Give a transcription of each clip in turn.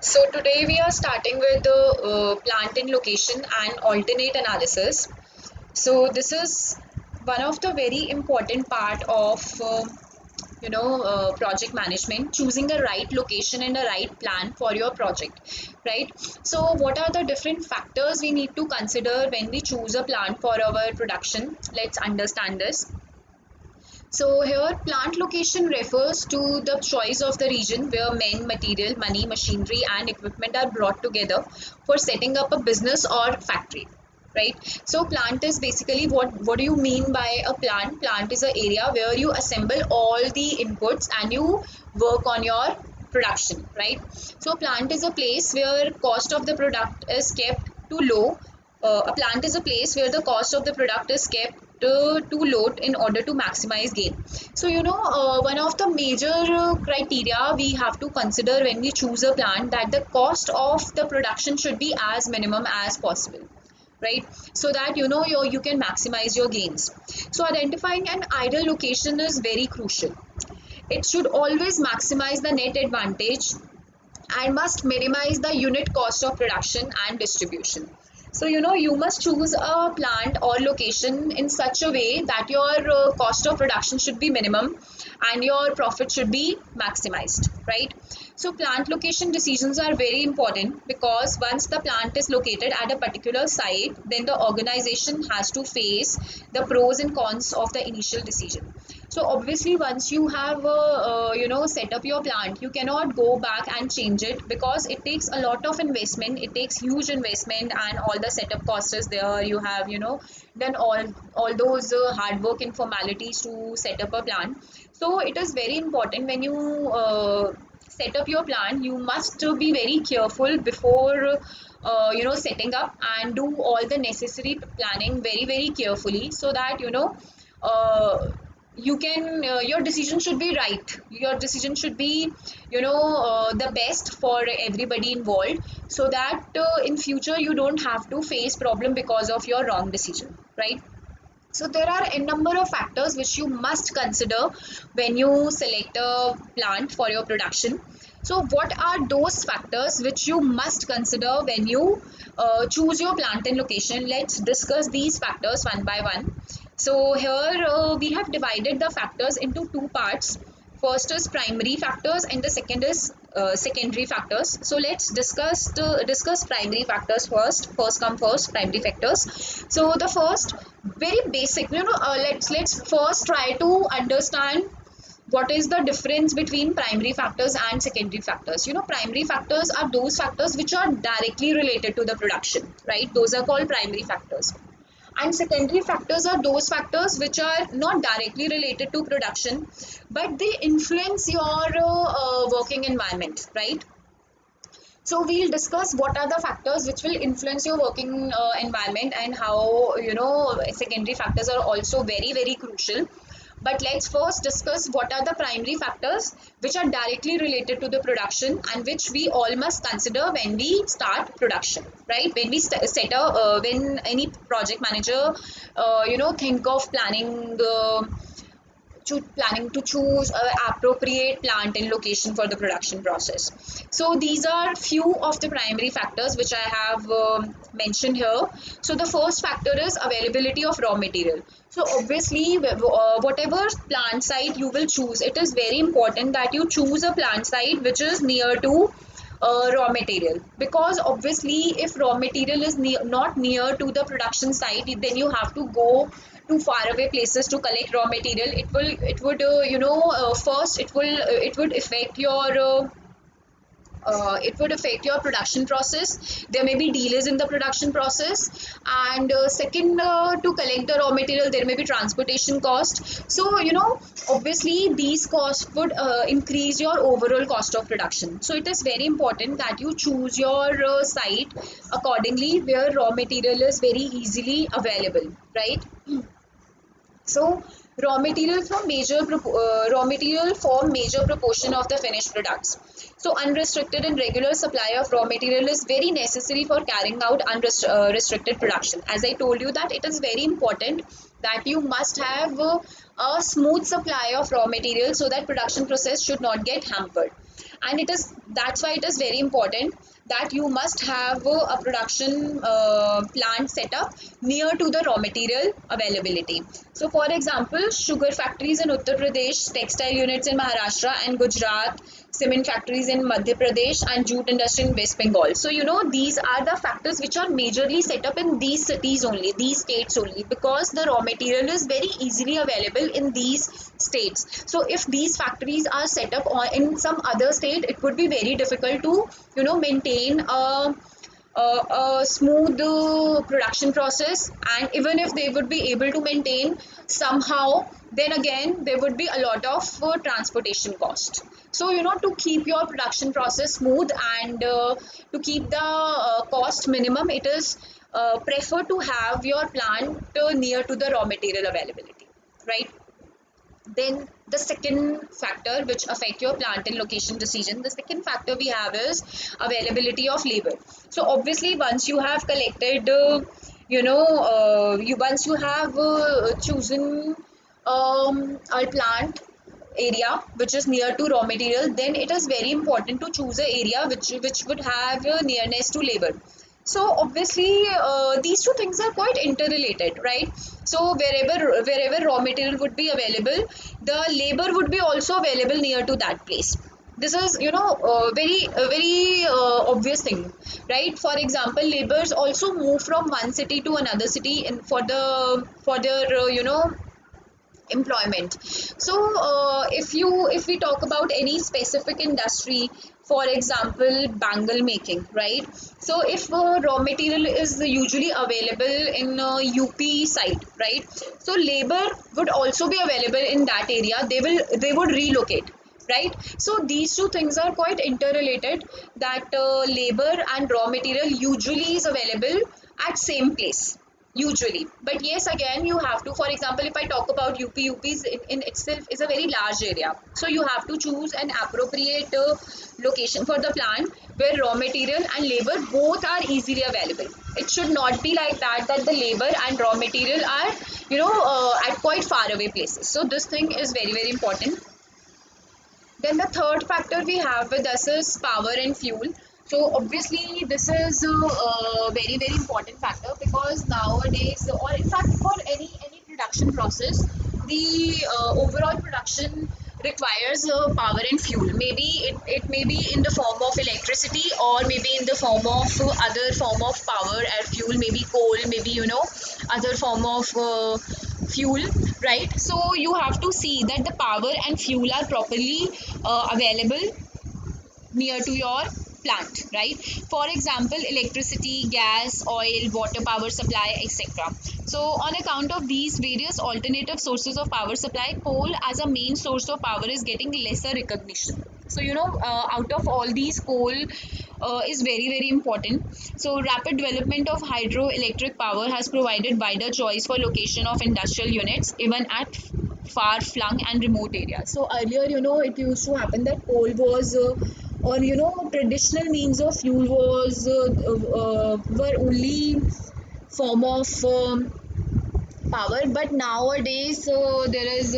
So today we are starting with the plant in location and alternate analysis. So this is one of the very important part of project management, choosing a right location and a right plan for your project, right? So what are the different factors we need to consider when we choose a plant for our production? Let's understand this. So here plant location refers to the choice of the region where men, material, money, machinery and equipment are brought together for setting up a business or factory. Right. So plant is basically what do you mean by a plant? Plant is an area where you assemble all the inputs and you work on your production, right? So plant is a place where cost of the product is kept too low. A plant is a place where the cost of the product is kept too low in order to maximize gain. So one of the major criteria we have to consider when we choose a plant, that the cost of the production should be as minimum as possible, right? So that you can maximize your gains. So identifying an ideal location is very crucial. It should always maximize the net advantage and must minimize the unit cost of production and distribution. So you must choose a plant or location in such a way that your cost of production should be minimum and your profit should be maximized, right? So plant location decisions are very important because once the plant is located at a particular site, then the organization has to face the pros and cons of the initial decision. So obviously once you have set up your plant, you cannot go back and change it because it takes a lot of investment. It takes huge investment and all the setup costs is there. You have done all those hard work and formalities to set up a plant. So it is very important when you set up your plant, you must be very careful before setting up, and do all the necessary planning very very carefully, so that uh, you can your decision should be right. Your decision should be the best for everybody involved, so that in future you don't have to face problem because of your wrong decision, right? So there are a number of factors which you must consider when you select a plant for your production. So what are those factors which you must consider when you choose your plant and location? Let's discuss these factors one by one. So here we have divided the factors into two parts. First is primary factors and the second is secondary factors. So let's discuss primary factors first. First come first, primary factors. So the first, very basic, let's first try to understand what is the difference between primary factors and secondary factors. Primary factors are those factors which are directly related to the production, right? Those are called primary factors. And secondary factors are those factors which are not directly related to production, but they influence your working environment, right? So we'll discuss what are the factors which will influence your working environment, and how secondary factors are also very very crucial. But let's first discuss what are the primary factors which are directly related to the production and which we all must consider when we start production, right? When we set a when any project manager think of planning to choose a appropriate plant and location for the production process. So these are few of the primary factors which I have mentioned here. So the first factor is availability of raw material. So obviously whatever plant site you will choose, it is very important that you choose a plant site which is near to raw material, because obviously if raw material is not near to the production site, then you have to go to far away places to collect raw material. It would first it would affect your production process. There may be delays in the production process, and second, to collect the raw material there may be transportation cost. So obviously these costs would increase your overall cost of production. So it is very important that you choose your site accordingly, where raw material is very easily available, right? So raw material form major proportion of the finished products. So unrestricted and regular supply of raw material is very necessary for carrying out unrestricted production. As I told you that it is very important that you must have a smooth supply of raw material, so that production process should not get hampered. And that's why it is very important that you must have a production plant set up near to the raw material availability. So for example, sugar factories in Uttar Pradesh, textile units in Maharashtra and Gujarat, cement factories in Madhya Pradesh, and jute industry in West Bengal. So these are the factors which are majorly set up in these cities only, these states only, because the raw material is very easily available in these states. So if these factories are set up in some other state, it would be very difficult to maintain a smooth production process. And even if they would be able to maintain somehow, then again there would be a lot of transportation cost. So to keep your production process smooth and to keep the cost minimum, it is preferred to have your plant near to the raw material availability, right? Then the second factor which affect your plant and location decision, the second factor we have is availability of labor. So obviously once you have collected you once you have chosen a plant area which is near to raw material, then it is very important to choose an area which would have nearness to labor. So obviously these two things are quite interrelated, right? So wherever raw material would be available, the labor would be also available near to that place. This is very obvious thing, right? For example, laborers also move from one city to another city in for their employment. So if we talk about any specific industry, for example bangle making, right? So if raw material is usually available in UP side, right? So labor would also be available in that area, they would relocate, right? So these two things are quite interrelated, that labor and raw material usually is available at same place usually. But yes, again you have to, for example, if I talk about UP is in itself is a very large area, so you have to choose an appropriate location for the plant where raw material and labor both are easily available. It should not be like that the labor and raw material are at quite far away places. So this thing is very important. Then the third factor we have with us is power and fuel. So obviously this is a very important factor, because nowadays, or in fact for any production process, the overall production requires power and fuel. Maybe it may be in the form of electricity, or maybe in the form of other form of power and fuel, maybe coal, maybe other form of fuel, right? So you have to see that the power and fuel are properly available near to your plant, right? For example, electricity, gas, oil, water power supply, etc. So on account of these various alternative sources of power supply, coal as a main source of power is getting lesser recognition. So out of all these, coal is very important. So rapid development of hydroelectric power has provided wider choice for location of industrial units even at far flung and remote areas. So earlier, it used to happen that coal was or traditional means of fuel was were only form of power, but nowadays there is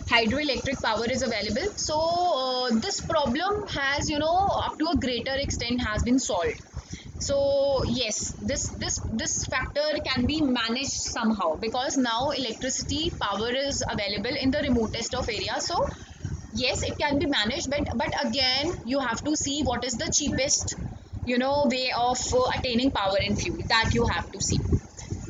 hydroelectric power is available. So this problem has up to a greater extent has been solved. So yes, this factor can be managed somehow, because now electricity power is available in the remotest of areas. So yes, it can be managed, but again you have to see what is the cheapest way of attaining power and fuel, that you have to see.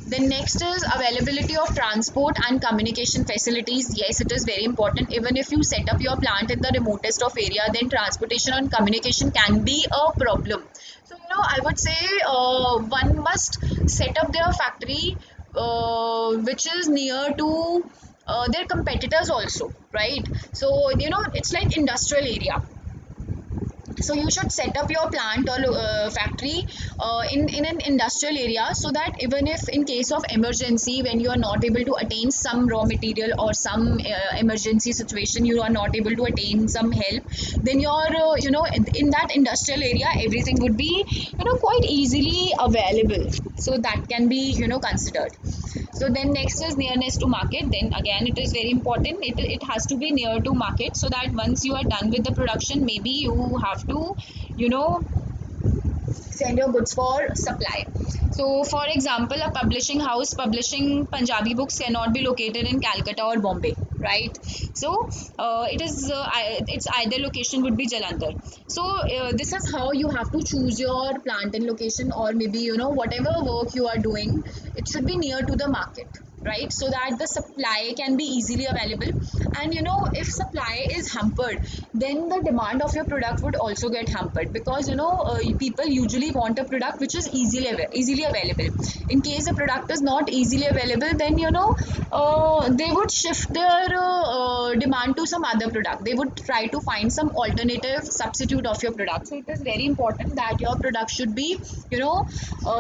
Then next is availability of transport and communication facilities. Yes, it is very important. Even if you set up your plant in the remotest of area, then transportation and communication can be a problem. So I would say one must set up their factory which is near to their competitors also, right? So it's like industrial area. So you should set up your plant or factory in an industrial area, so that even if in case of emergency, when you are not able to attain some raw material, or some emergency situation you are not able to attain some help, then your in that industrial area everything would be quite easily available. So that can be considered. So then next is nearness to market. Then again it is very important. It has to be near to market, so that once you are done with the production, maybe you have to, you know, send your goods for supply. So, for example, a publishing house publishing Punjabi books cannot be located in Calcutta or Bombay, right? So, its either location would be Jalandhar. So, this is how you have to choose your plant and location, or maybe whatever work you are doing, it should be near to the market, right? So that the supply can be easily available. And if supply is hampered, then the demand of your product would also get hampered, because people usually want a product which is easily available. In case the product is not easily available, then they would shift their demand to some other product. They would try to find some alternative substitute of your product. So it is very important that your product should be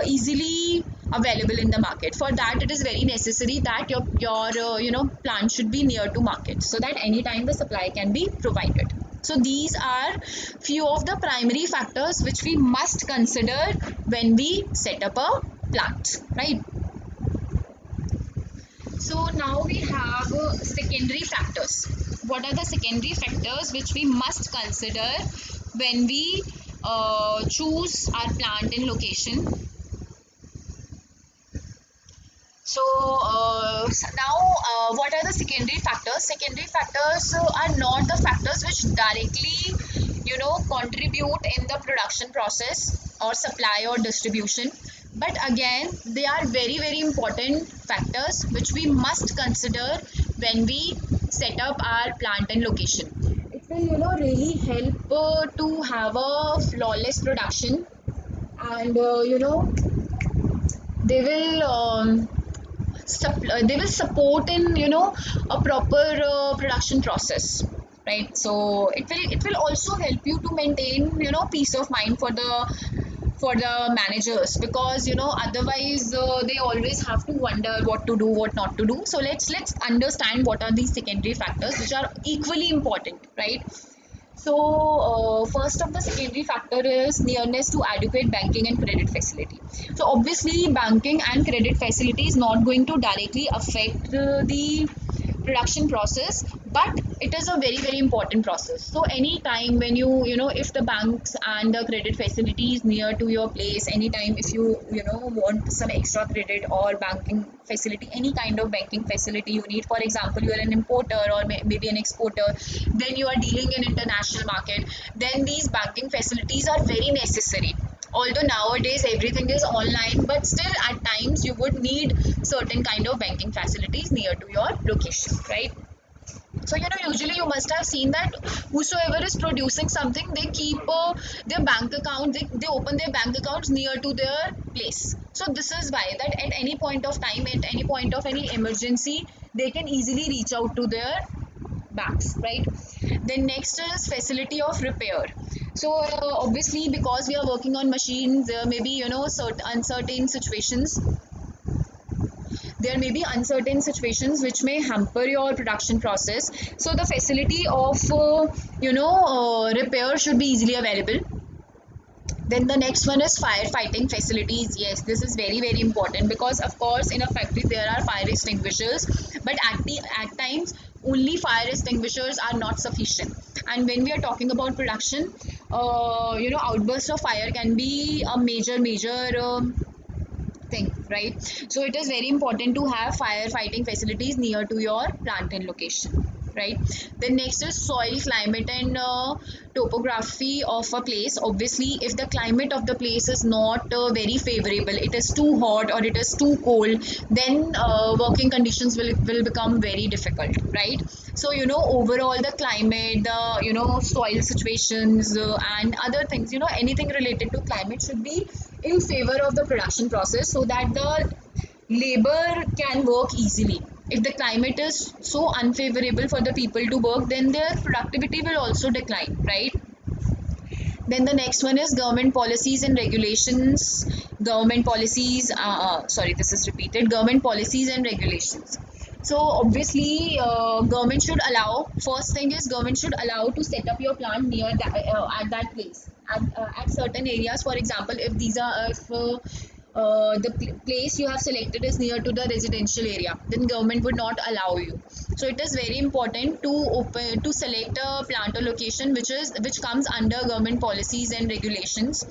easily available in the market. For that, it is very necessary that your plant should be near to market, so that anytime the supply can be provided. So these are few of the primary factors which we must consider when we set up a plant, right? So now we have secondary factors. What are the secondary factors which we must consider when we choose our plant and location? So now, what are the secondary factors? Secondary factors are not the factors which directly, contribute in the production process or supply or distribution. But again, they are very, very important factors which we must consider when we set up our plant and location. It will, really help to have a flawless production, and they will. They will support in a proper production process, right? So it will also help you to maintain peace of mind for the managers, because otherwise they always have to wonder what to do, what not to do. So let's understand what are these secondary factors which are equally important, right? So, first of the secondary factor is nearness to adequate banking and credit facility. So, obviously, banking and credit facility is not going to directly affect the production process, but it is a very, very important process. So, anytime when if the banks and the credit facility is near to your place, anytime if you want some extra credit or banking facility, any kind of banking facility you need, for example, you are an importer or maybe an exporter, then you are dealing in international market, then these banking facilities are very necessary. Although nowadays everything is online, but still at times you would need certain kind of banking facilities near to your location, right? So usually you must have seen that whosoever is producing something, they keep their bank account, they open their bank accounts near to their place. So this is why, that at any point of time, at any point of any emergency, they can easily reach out to their banks, right? Then next is facility of repair. So obviously, because we are working on machines, there may be certain uncertain situations, there may be uncertain situations which may hamper your production process. So the facility of repair should be easily available. Then the next one is firefighting facilities. Yes, this is very, very important, because of course in a factory there are fire extinguishers, but at times only fire extinguishers are not sufficient. And when we are talking about production, outburst of fire can be a major thing, right? So it is very important to have firefighting facilities near to your plant and location, right? Then next is soil, climate, and topography of a place. Obviously, if the climate of the place is not very favorable, it is too hot or it is too cold, then working conditions will become very difficult, right? So overall the climate, the soil situations, and other things, anything related to climate should be in favor of the production process, so that the labor can work easily. If the climate is so unfavorable for the people to work, then their productivity will also decline, right? Then the next one is government policies and regulations. Sorry, this is repeated. Government policies and regulations. So obviously, government should allow. First thing is, government should allow to set up your plant near that at that place, at certain areas. For example, if place you have selected is near to the residential area, then government would not allow you. So it is very important to open to select a plant or location which comes under government policies and regulations.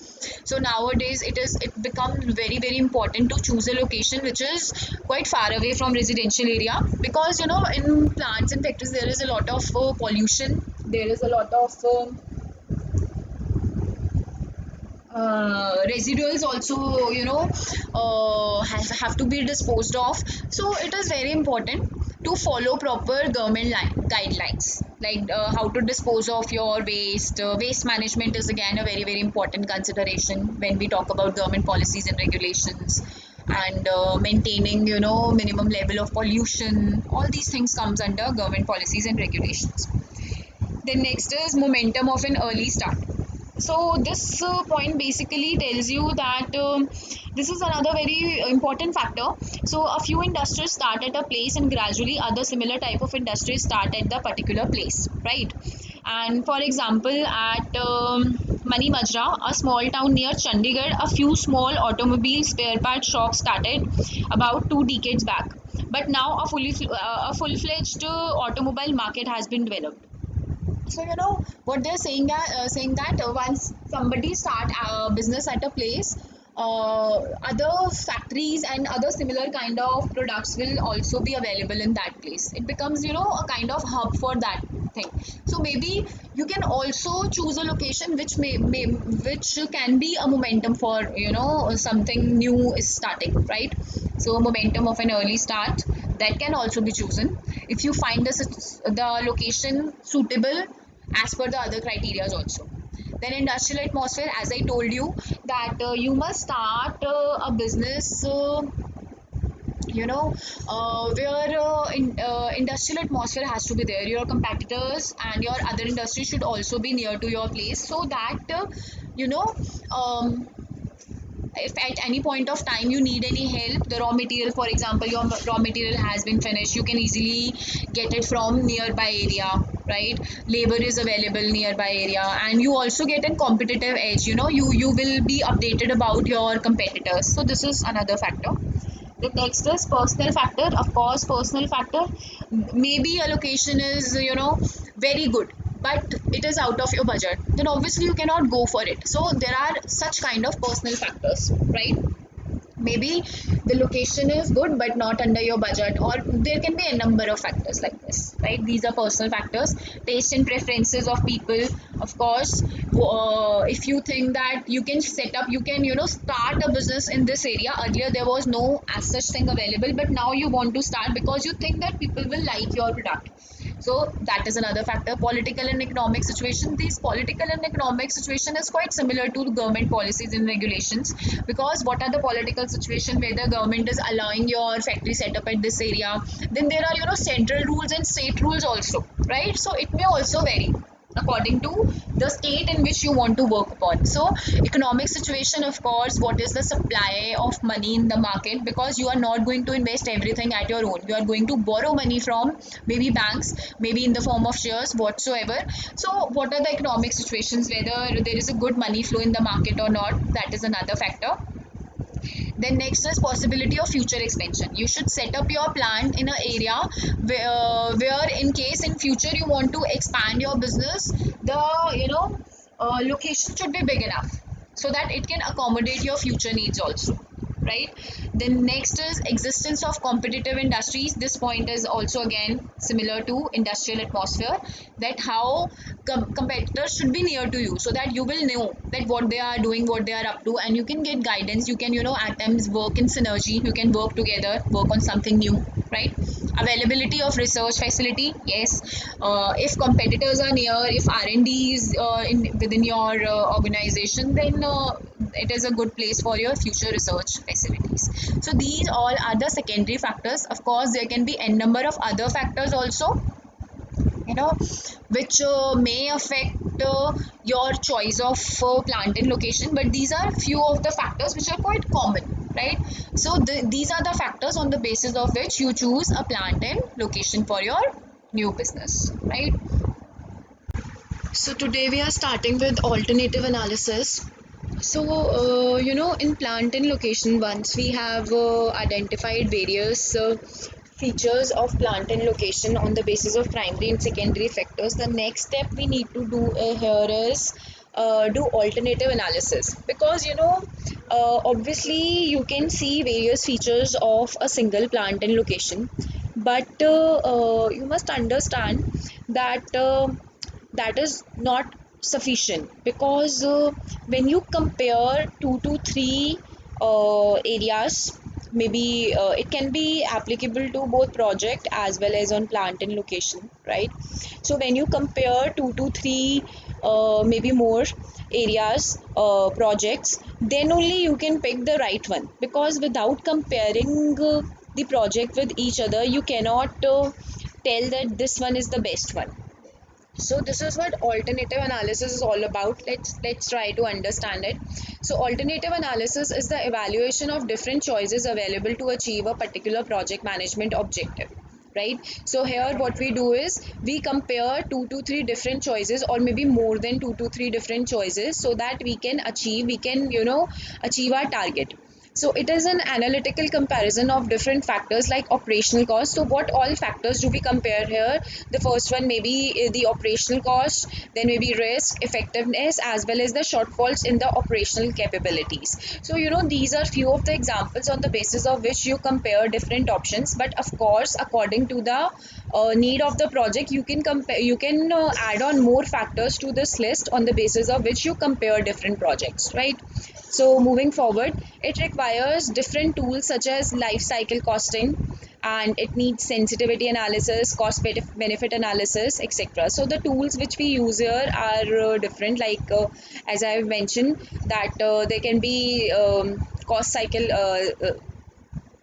So nowadays it becomes very important to choose a location which is quite far away from residential area, because in plants and factories there is a lot of pollution, there is a lot of residuals also, have to be disposed of. So it is very important to follow proper government guidelines, like how to dispose of your waste. Waste management is again a very important consideration when we talk about government policies and regulations. And maintaining minimum level of pollution, all these things comes under government policies and regulations. Then next is momentum of an early start. So this point basically tells you that this is another very important factor. So a few industries start at a place and gradually other similar type of industries start at the particular place, right? And for example, at Mani Majra, a small town near Chandigarh, a few small automobile spare part shops started about 2 decades back. But now a full-fledged automobile market has been developed. So what they're saying that once somebody start a business at a place, other factories and other similar kind of products will also be available in that place. It becomes a kind of hub for that thing. So maybe you can also choose a location which can be a momentum for something new is starting, right? So momentum of an early start, that can also be chosen if you find the location suitable as per the other criteria also. Then industrial atmosphere, as I told you, that you must start a business, where industrial atmosphere has to be there. Your competitors and your other industry should also be near to your place, so that you know um, if at any point of time you need any help, the raw material, for example, your raw material has been finished, you can easily get it from nearby area, right? Labor is available nearby area, and you also get a competitive edge. You will be updated about your competitors. So this is another factor. The next is personal factor. Of course, personal factor. Maybe a location is, very good, but it is out of your budget. Then obviously you cannot go for it. So there are such kind of personal factors, right? Maybe the location is good but not under your budget, or there can be a number of factors like this, right? These are personal factors. Taste and preferences of people, of course. If you think that you can set up, you can start a business in this area. Earlier there was no as such thing available, but now you want to start because you think that people will like your product. So that is another factor. Political and economic situation. These political and economic situation is quite similar to the government policies and regulations, because what are the political situation where the government is allowing your factory set up at this area? Then there are central rules and state rules also, right? So it may also vary according to the state in which you want to work upon. So economic situation, of course, what is the supply of money in the market, because you are not going to invest everything at your own. You are going to borrow money from maybe banks, maybe in the form of shares whatsoever. So what are the economic situations, whether there is a good money flow in the market or not, that is another factor. Then next is possibility of future expansion. You should set up your plant in an area where in case in future you want to expand your business, the location should be big enough so that it can accommodate your future needs also, right? Then next is existence of competitive industries. This point is also again similar to industrial atmosphere, that how competitors should be near to you so that you will know that what they are doing, what they are up to, and you can get guidance. You can at times work in synergy, you can work together, work on something new, right? Availability of research facility, yes. If competitors are near, if R&D is within your organization, then it is a good place for your future research facilities. So these all are the secondary factors. Of course, there can be n number of other factors also, you know which may affect your choice of plant and location, but these are few of the factors which are quite common, right? So these are the factors on the basis of which you choose a plant and location for your new business, right? So today we are starting with alternative analysis. So, in plant and location, once we have identified various features of plant and location on the basis of primary and secondary factors, the next step we need to do here is do alternative analysis, because obviously you can see various features of a single plant and location, but you must understand that that is not sufficient, because when you compare two to three areas, maybe it can be applicable to both project as well as on plant and location, right? So when you compare two to three maybe more areas, projects, then only you can pick the right one, because without comparing the project with each other, you cannot tell that this one is the best one. So this is what alternative analysis is all about. Let's try to understand it. So alternative analysis is the evaluation of different choices available to achieve a particular project management objective, right? So here what we do is we compare two to three different choices, or maybe more than two to three different choices, so that we can achieve our target. So it is an analytical comparison of different factors like operational cost. So what all factors do we compare here? The first one may be the operational cost, then maybe risk, effectiveness, as well as the shortfalls in the operational capabilities. So these are few of the examples on the basis of which you compare different options. But of course, according to the need of the project, you can compare, you can add on more factors to this list on the basis of which you compare different projects, right? So moving forward, it requires different tools such as life cycle costing, and it needs sensitivity analysis, cost benefit analysis, etc. So the tools which we use here are different, like as I have mentioned, that there can be cost cycle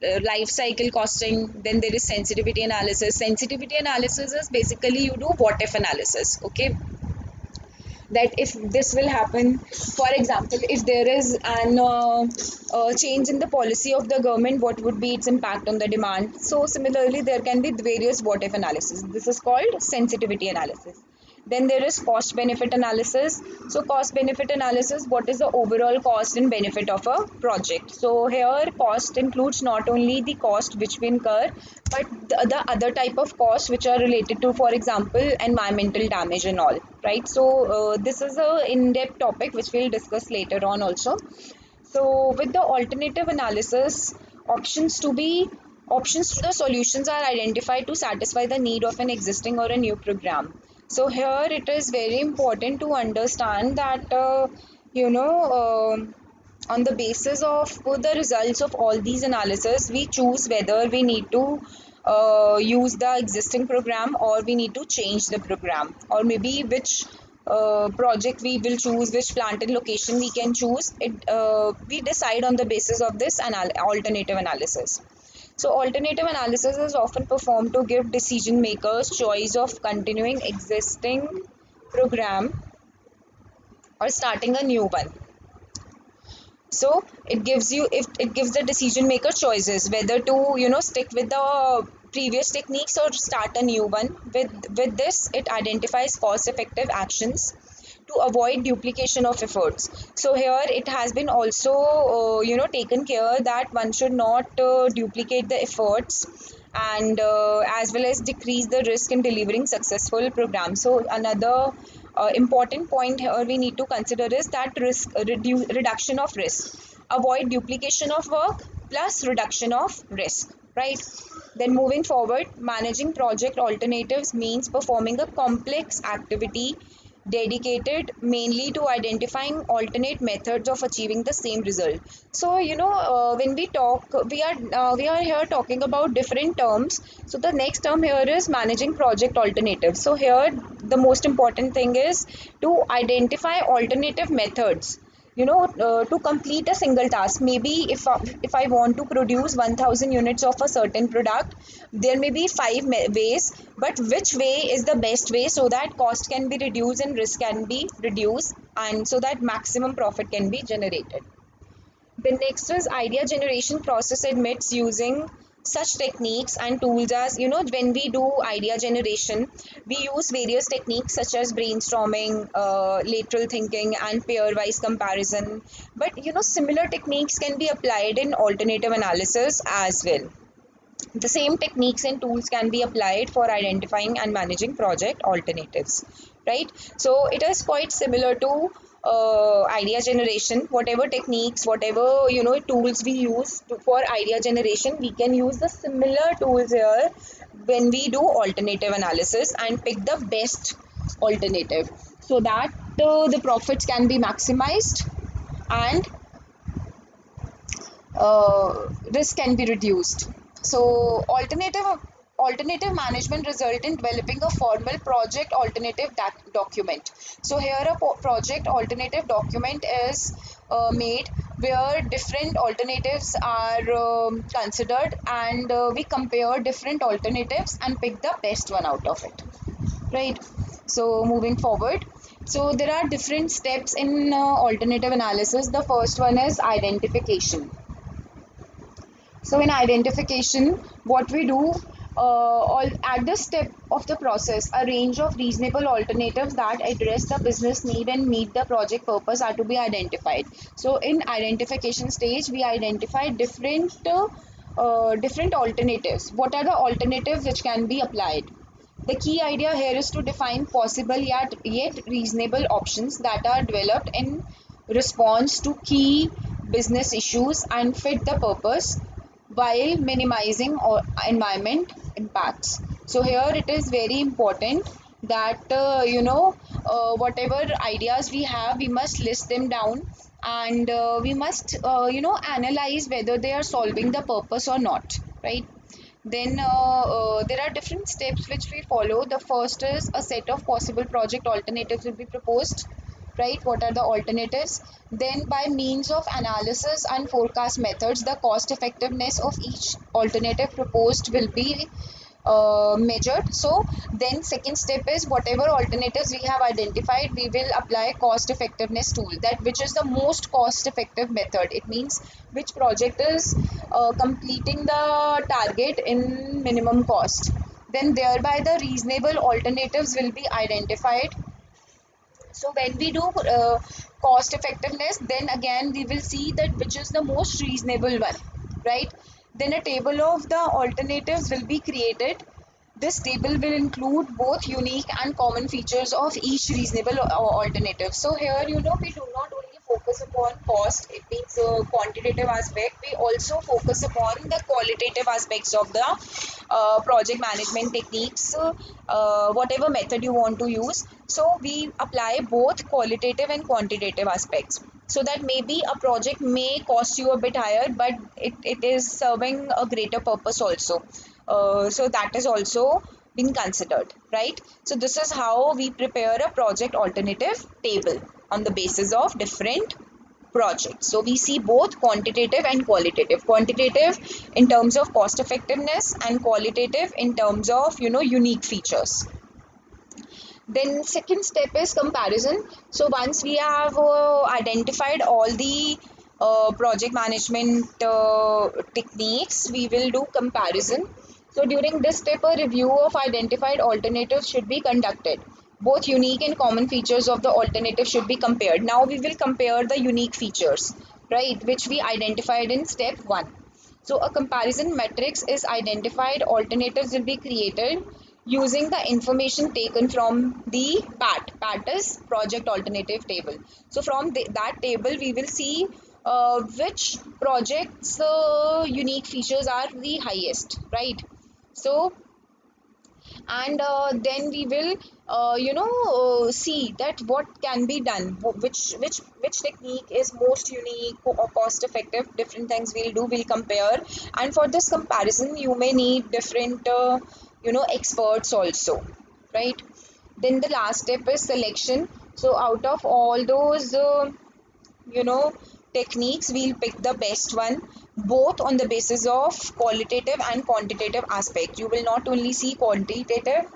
life cycle costing, then there is sensitivity analysis. Sensitivity analysis is basically you do what if analysis, okay? That if this will happen, for example, if there is an change in the policy of the government, what would be its impact on the demand? So similarly there can be various what if analysis. This is called sensitivity analysis. Then there is cost benefit analysis. So cost benefit analysis, what is the overall cost and benefit of a project? So here cost includes not only the cost which we incur, but the other type of costs which are related to, for example, environmental damage and all, right? So this is a in-depth topic which we'll discuss later on also. So with the alternative analysis, options to be options to the solutions are identified to satisfy the need of an existing or a new program. So here it is very important to understand that you know on the basis of the results of all these analysis, we choose whether we need to use the existing program, or we need to change the program, or maybe which project we will choose, which plant and location we can choose. We decide on the basis of this alternative analysis. So alternative analysis is often performed to give decision makers choice of continuing existing program or starting a new one. So it gives you, if it gives the decision maker choices whether to stick with the previous techniques or start a new one. With this, it identifies cost effective actions to avoid duplication of efforts. So here it has been also taken care that one should not duplicate the efforts, and as well as decrease the risk in delivering successful programs. So another important point here we need to consider is that reduction of risk. Avoid duplication of work plus reduction of risk, right? Then moving forward, managing project alternatives means performing a complex activity dedicated mainly to identifying alternate methods of achieving the same result. So when we talk, we are here talking about different terms. So the next term here is managing project alternatives. So here the most important thing is to identify alternative methods, to complete a single task. Maybe if I want to produce 1000 units of a certain product, there may be five ways, but which way is the best way, so that cost can be reduced and risk can be reduced, and so that maximum profit can be generated. The next is idea generation process admits using such techniques and tools as, when we do idea generation, we use various techniques such as brainstorming, lateral thinking, and pair wise comparison. But similar techniques can be applied in alternative analysis as well. The same techniques and tools can be applied for identifying and managing project alternatives, right? So it is quite similar to idea generation. Whatever techniques, whatever tools we use for idea generation, we can use the similar tools here when we do alternative analysis and pick the best alternative, so that the profits can be maximized and risk can be reduced. So alternative management result in developing a formal project alternative document. So here a project alternative document is made, where different alternatives are considered, and we compare different alternatives and pick the best one out of it, right? So moving forward, so there are different steps in alternative analysis. The first one is identification. So in identification, what we do, all at this step of the process, a range of reasonable alternatives that address the business need and meet the project purpose are to be identified. So in identification stage, we identify different alternatives. What are the alternatives which can be applied? The key idea here is to define possible yet reasonable options that are developed in response to key business issues and fit the purpose while minimizing environment impacts. So here it is very important that whatever ideas we have, we must list them down, and we must analyze whether they are solving the purpose or not, right? Then there are different steps which we follow. The first is a set of possible project alternatives will be proposed, right? What are the alternatives? Then by means of analysis and forecast methods, the cost effectiveness of each alternative proposed will be measured. So then second step is, whatever alternatives we have identified, we will apply cost effectiveness tool, that which is the most cost effective method. It means which project is completing the target in minimum cost. Then thereby the reasonable alternatives will be identified. So when we do cost effectiveness, then again we will see that which is the most reasonable one, right? Then a table of the alternatives will be created. This table will include both unique and common features of each reasonable alternative. So here, we do not only focus upon cost, it means quantitative aspect. We also focus upon the qualitative aspects of the project management techniques, whatever method you want to use. So we apply both qualitative and quantitative aspects, so that maybe a project may cost you a bit higher, but it is serving a greater purpose also. So that is also been considered, right? So this is how we prepare a project alternative table on the basis of different projects. So we see both quantitative and qualitative. Quantitative in terms of cost effectiveness, and qualitative in terms of unique features. Then second step is comparison. So once we have identified all the project management techniques, we will do comparison. So during this step, a review of identified alternatives should be conducted. Both unique and common features of the alternative should be compared. Now we will compare the unique features, right, which we identified in step 1. So a comparison matrix is identified. Alternatives will be created using the information taken from the PAT. PAT is project alternative table. So from that table, we will see which projects unique features are the highest, right? So and then we will see that what can be done, which technique is most unique or cost effective. Different things we'll compare, and for this comparison you may need different experts also, right? Then the last step is selection. So out of all those you know techniques, we'll pick the best one, both on the basis of qualitative and quantitative aspect. You will not only see quantitative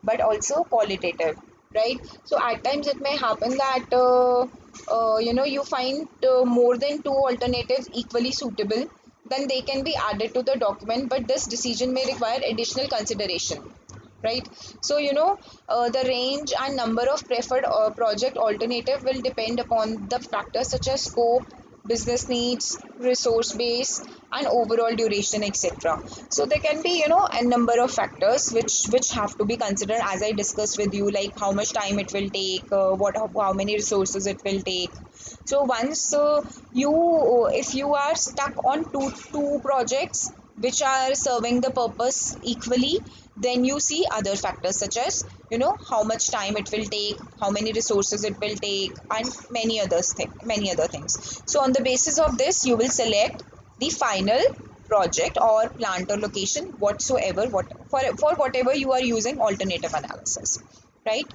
but also qualitative, right? So at times it may happen that you find more than two alternatives equally suitable. then they can be added to the document, but this decision may require additional consideration, right? So the range and number of preferred project alternative will depend upon the factors such as scope, business needs, resource base, and overall duration, etc. So there can be a number of factors which have to be considered, as I discussed with you, like how much time it will take, what how many resources it will take. So once you if you are stuck on two projects which are serving the purpose equally, then you see other factors such as how much time it will take, how many resources it will take, and many other things. So on the basis of this, you will select the final project or plant or location whatsoever, for whatever you are using alternative analysis, right?